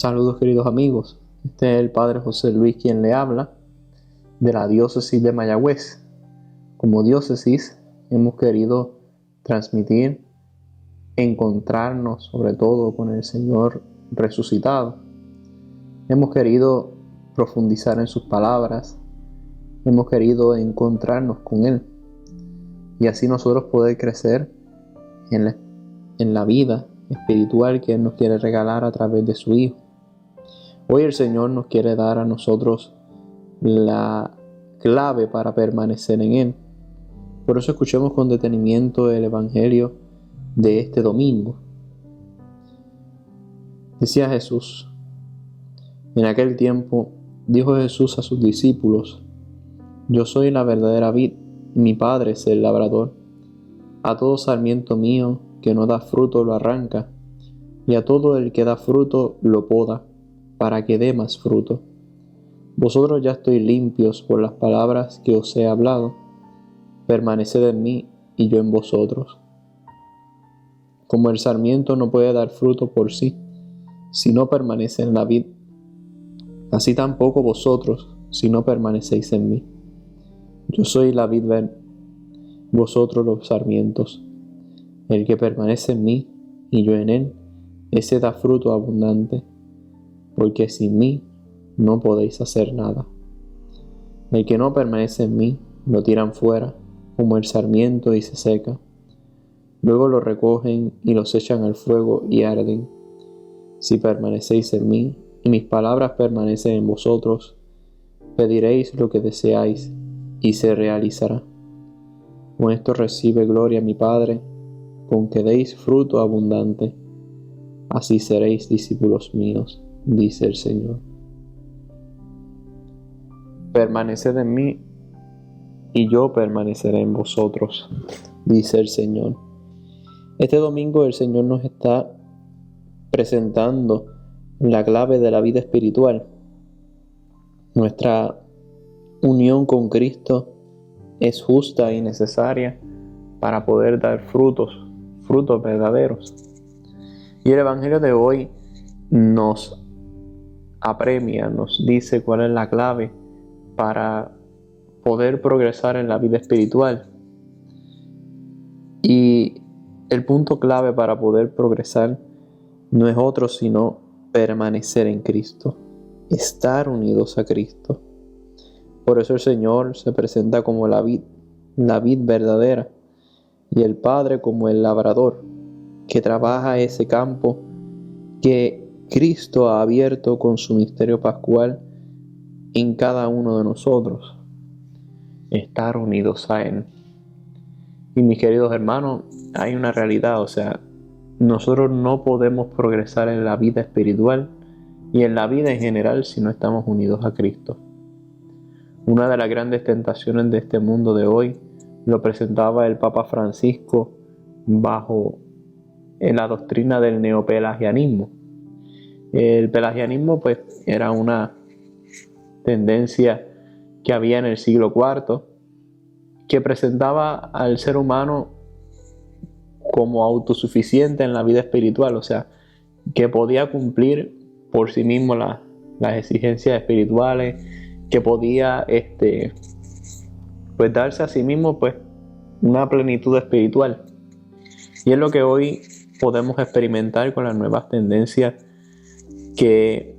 Saludos, queridos amigos. Este es el Padre José Luis quien le habla de la diócesis de Mayagüez. Como diócesis hemos querido transmitir, encontrarnos sobre todo con el Señor resucitado. Hemos querido profundizar en sus palabras. Hemos querido encontrarnos con Él y así nosotros poder crecer en la vida espiritual que Él nos quiere regalar a través de su Hijo. Hoy el Señor nos quiere dar a nosotros la clave para permanecer en Él. Por eso escuchemos con detenimiento el Evangelio de este domingo. Decía Jesús: en aquel tiempo dijo Jesús a sus discípulos: yo soy la verdadera vid, y mi Padre es el labrador. A todo sarmiento mío que no da fruto lo arranca, y a todo el que da fruto lo poda, para que dé más fruto. Vosotros ya estáis limpios por las palabras que os he hablado. Permaneced en mí y yo en vosotros. Como el sarmiento no puede dar fruto por sí, si no permanece en la vid, así tampoco vosotros, si no permanecéis en mí. Yo soy la vid, vosotros los sarmientos. El que permanece en mí y yo en él, ese da fruto abundante, porque sin mí no podéis hacer nada. El que no permanece en mí, lo tiran fuera, como el sarmiento, y se seca. Luego lo recogen y los echan al fuego y arden. Si permanecéis en mí, y mis palabras permanecen en vosotros, pediréis lo que deseáis, y se realizará. Con esto recibe gloria mi Padre, con que deis fruto abundante. Así seréis discípulos míos, dice el Señor. Permaneced en mí, y yo permaneceré en vosotros, dice el Señor. Este domingo el Señor nos está presentando la clave de la vida espiritual. Nuestra unión con Cristo es justa y necesaria para poder dar frutos verdaderos. Y el Evangelio de hoy nos apremia, nos dice cuál es la clave para poder progresar en la vida espiritual. Y el punto clave para poder progresar no es otro sino permanecer en Cristo, estar unidos a Cristo. Por eso el Señor se presenta como la vid verdadera, y el Padre como el labrador que trabaja ese campo que Cristo ha abierto con su misterio pascual en cada uno de nosotros. Estar unidos a Él. Y mis queridos hermanos, hay una realidad, nosotros no podemos progresar en la vida espiritual y en la vida en general si no estamos unidos a Cristo. Una de las grandes tentaciones de este mundo de hoy lo presentaba el Papa Francisco bajo la doctrina del neopelagianismo. El pelagianismo era una tendencia que había en el siglo IV que presentaba al ser humano como autosuficiente en la vida espiritual, que podía cumplir por sí mismo las exigencias espirituales, que podía darse a sí mismo una plenitud espiritual. Y es lo que hoy podemos experimentar con las nuevas tendencias que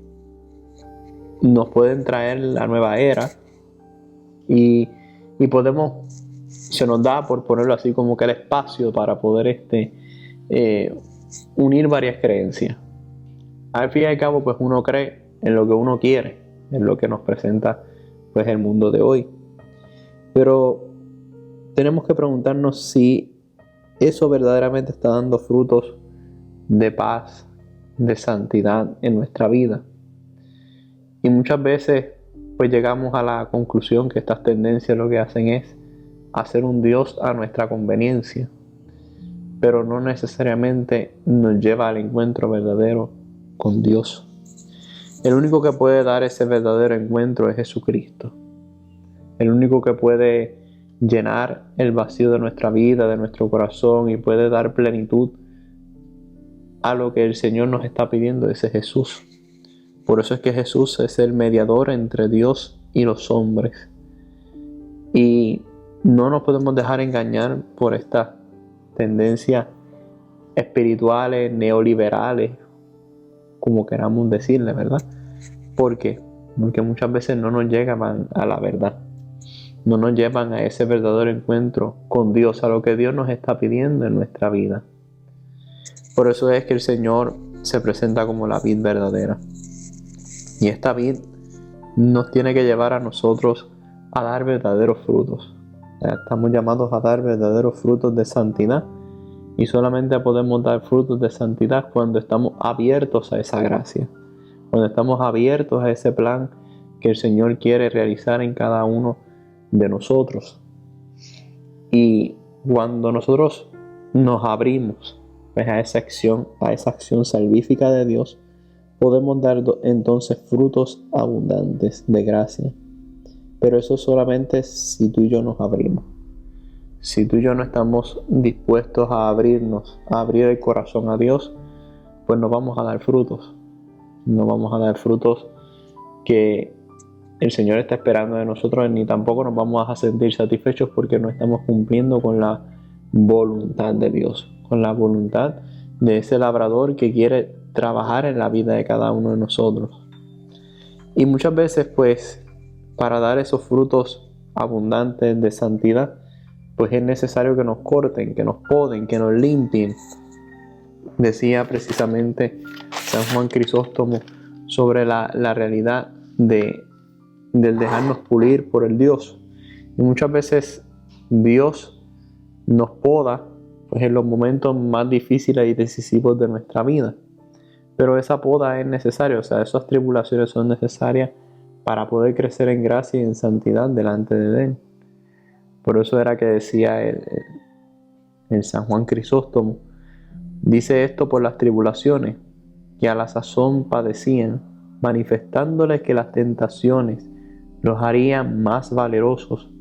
nos pueden traer la nueva era, y se nos da, por ponerlo así, como que el espacio para poder unir varias creencias. Al fin y al cabo, uno cree en lo que uno quiere, en lo que nos presenta el mundo de hoy. Pero tenemos que preguntarnos si eso verdaderamente está dando frutos de paz, de santidad en nuestra vida. Y muchas veces llegamos a la conclusión que estas tendencias lo que hacen es hacer un Dios a nuestra conveniencia, pero no necesariamente nos lleva al encuentro verdadero con Dios. El único que puede dar ese verdadero encuentro es Jesucristo. El único que puede llenar el vacío de nuestra vida, de nuestro corazón, y puede dar plenitud a lo que el Señor nos está pidiendo, ese Jesús. Por eso es que Jesús es el mediador entre Dios y los hombres. Y no nos podemos dejar engañar por estas tendencias espirituales, neoliberales, como queramos decirle, ¿verdad? ¿Por qué? Porque muchas veces no nos llegan a la verdad, no nos llevan a ese verdadero encuentro con Dios, a lo que Dios nos está pidiendo en nuestra vida. Por eso es que el Señor se presenta como la vid verdadera. Y esta vid nos tiene que llevar a nosotros a dar verdaderos frutos. Estamos llamados a dar verdaderos frutos de santidad. Y solamente podemos dar frutos de santidad cuando estamos abiertos a esa gracia, cuando estamos abiertos a ese plan que el Señor quiere realizar en cada uno de nosotros. Y cuando nosotros nos abrimos pues, a esa acción salvífica de Dios, podemos dar entonces frutos abundantes de gracia. Pero eso solamente si tú y yo nos abrimos. Si tú y yo no estamos dispuestos a abrirnos, a abrir el corazón a Dios, pues no vamos a dar frutos. No vamos a dar frutos que el Señor está esperando de nosotros, ni tampoco nos vamos a sentir satisfechos porque no estamos cumpliendo con la voluntad de Dios, con la voluntad de ese labrador que quiere trabajar en la vida de cada uno de nosotros. Y muchas veces, pues, para dar esos frutos abundantes de santidad, pues es necesario que nos corten, que nos poden, que nos limpien. Decía precisamente San Juan Crisóstomo sobre la realidad del dejarnos pulir por el Dios. Y muchas veces Dios nos poda pues, en los momentos más difíciles y decisivos de nuestra vida. Pero esa poda es necesaria, o sea, esas tribulaciones son necesarias para poder crecer en gracia y en santidad delante de Él. Por eso era que decía el San Juan Crisóstomo, dice esto por las tribulaciones que a la sazón padecían, manifestándoles que las tentaciones los harían más valerosos,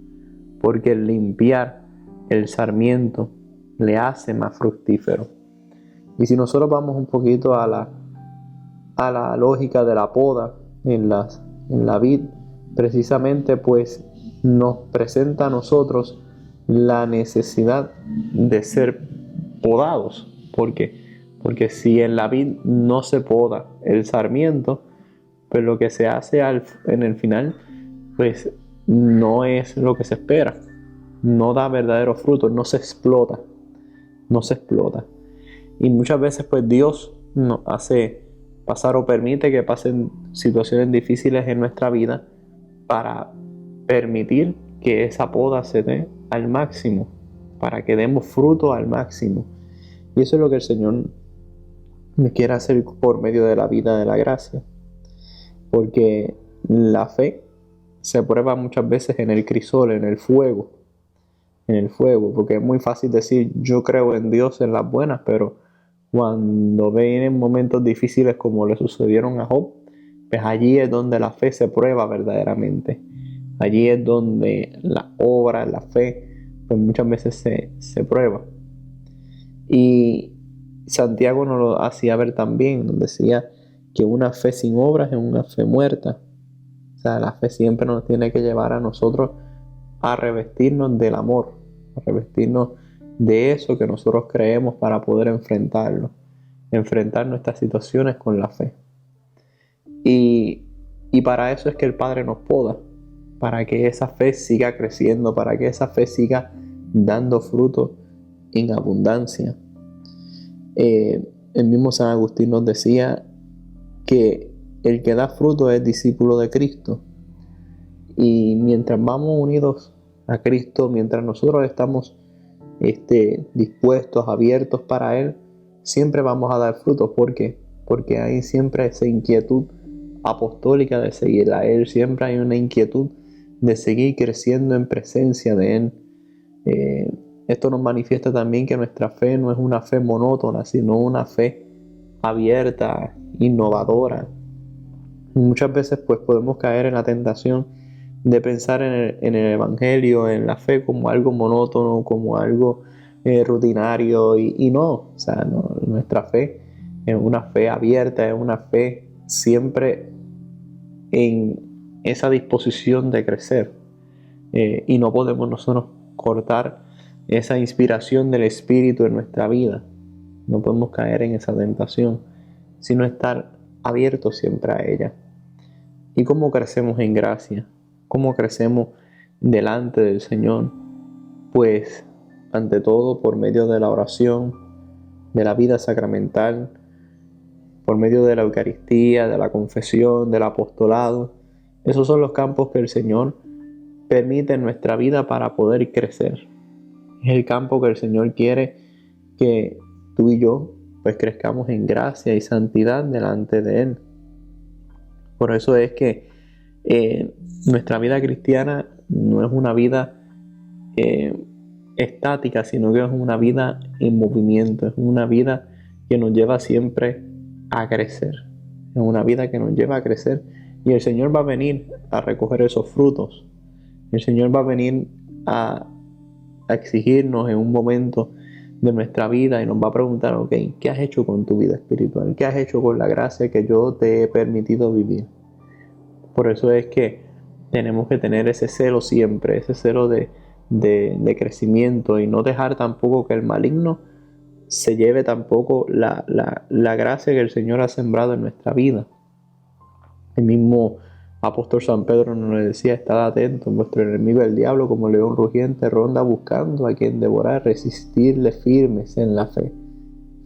porque el limpiar el sarmiento le hace más fructífero. Y si nosotros vamos un poquito a la lógica de la poda en la vid, precisamente pues nos presenta a nosotros la necesidad de ser podados. ¿Por qué? Porque si en la vid no se poda el sarmiento, pues lo que se hace en el final, pues no es lo que se espera. No da verdaderos frutos, no se explota. Y muchas veces pues Dios nos hace pasar o permite que pasen situaciones difíciles en nuestra vida para permitir que esa poda se dé al máximo, para que demos fruto al máximo. Y eso es lo que el Señor quiere hacer por medio de la vida de la gracia. Porque la fe se prueba muchas veces en el crisol, en el fuego, porque es muy fácil decir yo creo en Dios en las buenas, pero cuando vienen momentos difíciles como le sucedieron a Job, pues allí es donde la fe se prueba verdaderamente. Allí es donde la obra, la fe, pues muchas veces se prueba. Y Santiago nos lo hacía ver también, nos decía que una fe sin obras es una fe muerta. O sea, la fe siempre nos tiene que llevar a nosotros a revestirnos del amor, a revestirnos de eso que nosotros creemos para poder enfrentar nuestras situaciones con la fe. Y para eso es que el Padre nos poda, para que esa fe siga creciendo, para que esa fe siga dando fruto en abundancia. El mismo San Agustín nos decía que el que da fruto es discípulo de Cristo. Y mientras vamos unidos a Cristo, mientras nosotros estamos dispuestos, abiertos para Él, siempre vamos a dar frutos. ¿Por qué? Porque hay siempre esa inquietud apostólica de seguir a Él, siempre hay una inquietud de seguir creciendo en presencia de Él. Esto nos manifiesta también que nuestra fe no es una fe monótona, sino una fe abierta, innovadora. Muchas veces pues podemos caer en la tentación de pensar en el Evangelio, en la fe como algo monótono, como algo rutinario y no, o sea, no, nuestra fe es una fe abierta, es una fe siempre en esa disposición de crecer. Y no podemos nosotros cortar esa inspiración del Espíritu en nuestra vida. No podemos caer en esa tentación, sino estar abiertos siempre a ella. ¿Y cómo crecemos en gracia? ¿Cómo crecemos delante del Señor? Pues, ante todo, por medio de la oración, de la vida sacramental, por medio de la Eucaristía, de la confesión, del apostolado. Esos son los campos que el Señor permite en nuestra vida para poder crecer. Es el campo que el Señor quiere que tú y yo pues crezcamos en gracia y santidad delante de Él. Por eso es que nuestra vida cristiana no es una vida estática, sino que es una vida en movimiento, es una vida que nos lleva siempre a crecer, es una vida que nos lleva a crecer, y el Señor va a venir a recoger esos frutos. El Señor va a venir a exigirnos en un momento de nuestra vida y nos va a preguntar, ok, ¿qué has hecho con tu vida espiritual? ¿Qué has hecho con la gracia que yo te he permitido vivir? Por eso es que tenemos que tener ese celo siempre, ese celo de crecimiento, y no dejar tampoco que el maligno se lleve tampoco la gracia que el Señor ha sembrado en nuestra vida. El mismo apóstol San Pedro nos decía: estad atentos, vuestro enemigo el diablo, como león rugiente, ronda buscando a quien devorar. Resistirle firmes en la fe,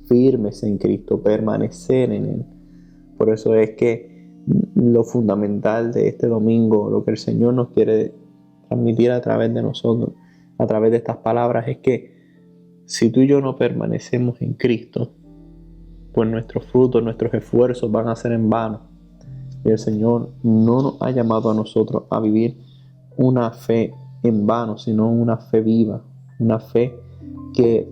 firmes en Cristo, permanecer en Él. Por eso es que lo fundamental de este domingo, lo que el Señor nos quiere transmitir a través de nosotros, a través de estas palabras, es que si tú y yo no permanecemos en Cristo, pues nuestros frutos, nuestros esfuerzos van a ser en vano. Y el Señor no nos ha llamado a nosotros a vivir una fe en vano, sino una fe viva, una fe que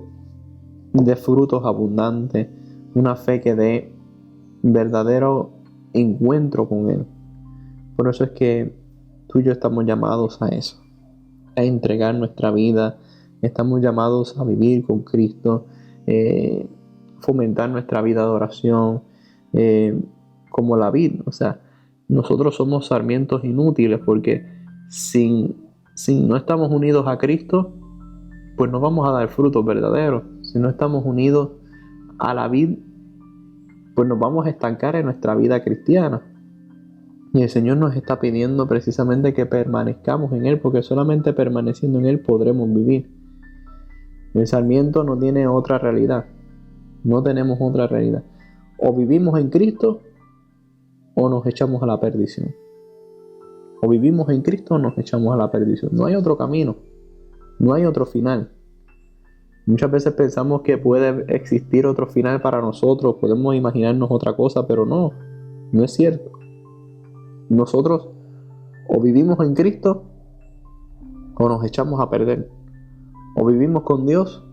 dé frutos abundantes, una fe que dé verdadero encuentro con Él. Por eso es que tú y yo estamos llamados a eso, a entregar nuestra vida. Estamos llamados a vivir con Cristo, fomentar nuestra vida de oración, como la vid. O sea, nosotros somos sarmientos inútiles, porque si no estamos unidos a Cristo, pues no vamos a dar frutos verdaderos. Si no estamos unidos a la vid, pues nos vamos a estancar en nuestra vida cristiana. Y el Señor nos está pidiendo precisamente que permanezcamos en Él, porque solamente permaneciendo en Él podremos vivir. El sarmiento no tiene otra realidad. No tenemos otra realidad. O vivimos en Cristo o nos echamos a la perdición. O vivimos en Cristo o nos echamos a la perdición. No hay otro camino. No hay otro final. Muchas veces pensamos que puede existir otro final para nosotros. Podemos imaginarnos otra cosa, pero no es cierto. Nosotros o vivimos en Cristo o nos echamos a perder. O vivimos con Dios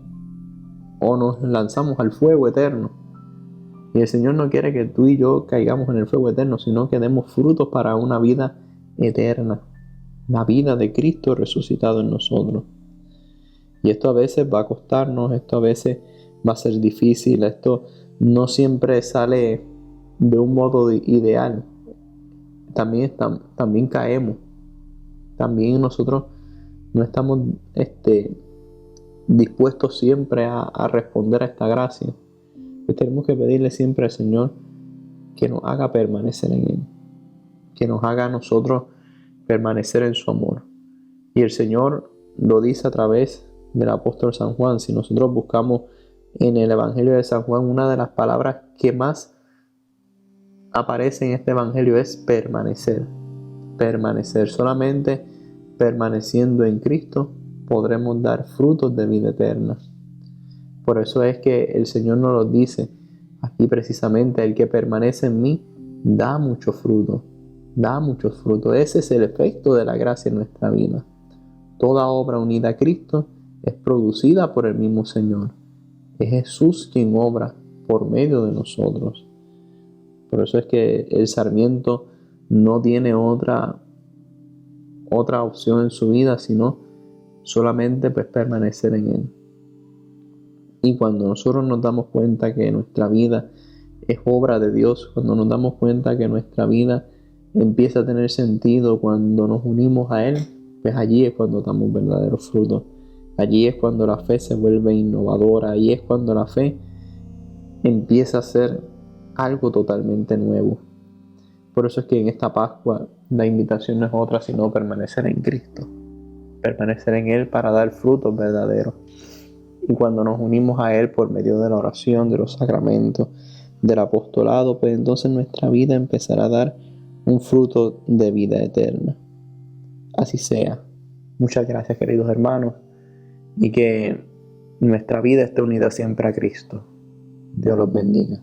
o nos lanzamos al fuego eterno. Y el Señor no quiere que tú y yo caigamos en el fuego eterno, sino que demos frutos para una vida eterna, la vida de Cristo resucitado en nosotros. Y esto a veces va a costarnos, esto a veces va a ser difícil, esto no siempre sale de un modo ideal. También caemos, también nosotros no estamos dispuestos siempre a responder a esta gracia. Pues tenemos que pedirle siempre al Señor que nos haga permanecer en Él, que nos haga a nosotros permanecer en su amor. Y el Señor lo dice a través del apóstol San Juan. Si nosotros buscamos en el Evangelio de San Juan, una de las palabras que más aparece en este Evangelio es permanecer. Permanecer. Solamente permaneciendo en Cristo podremos dar frutos de vida eterna. Por eso es que el Señor nos lo dice aquí precisamente: el que permanece en mí da mucho fruto. Da mucho fruto. Ese es el efecto de la gracia en nuestra vida. Toda obra unida a Cristo es producida por el mismo Señor. Es Jesús quien obra por medio de nosotros. Por eso es que el sarmiento no tiene otra opción en su vida, sino solamente pues permanecer en Él. Y cuando nosotros nos damos cuenta que nuestra vida es obra de Dios, cuando nos damos cuenta que nuestra vida empieza a tener sentido cuando nos unimos a Él, pues allí es cuando damos verdaderos frutos. Allí es cuando la fe se vuelve innovadora, allí es cuando la fe empieza a ser algo totalmente nuevo. Por eso es que en esta Pascua la invitación no es otra sino permanecer en Cristo, permanecer en Él para dar frutos verdaderos. Y cuando nos unimos a Él por medio de la oración, de los sacramentos, del apostolado, pues entonces nuestra vida empezará a dar un fruto de vida eterna. Así sea. Muchas gracias, queridos hermanos, y que nuestra vida esté unida siempre a Cristo. Dios los bendiga.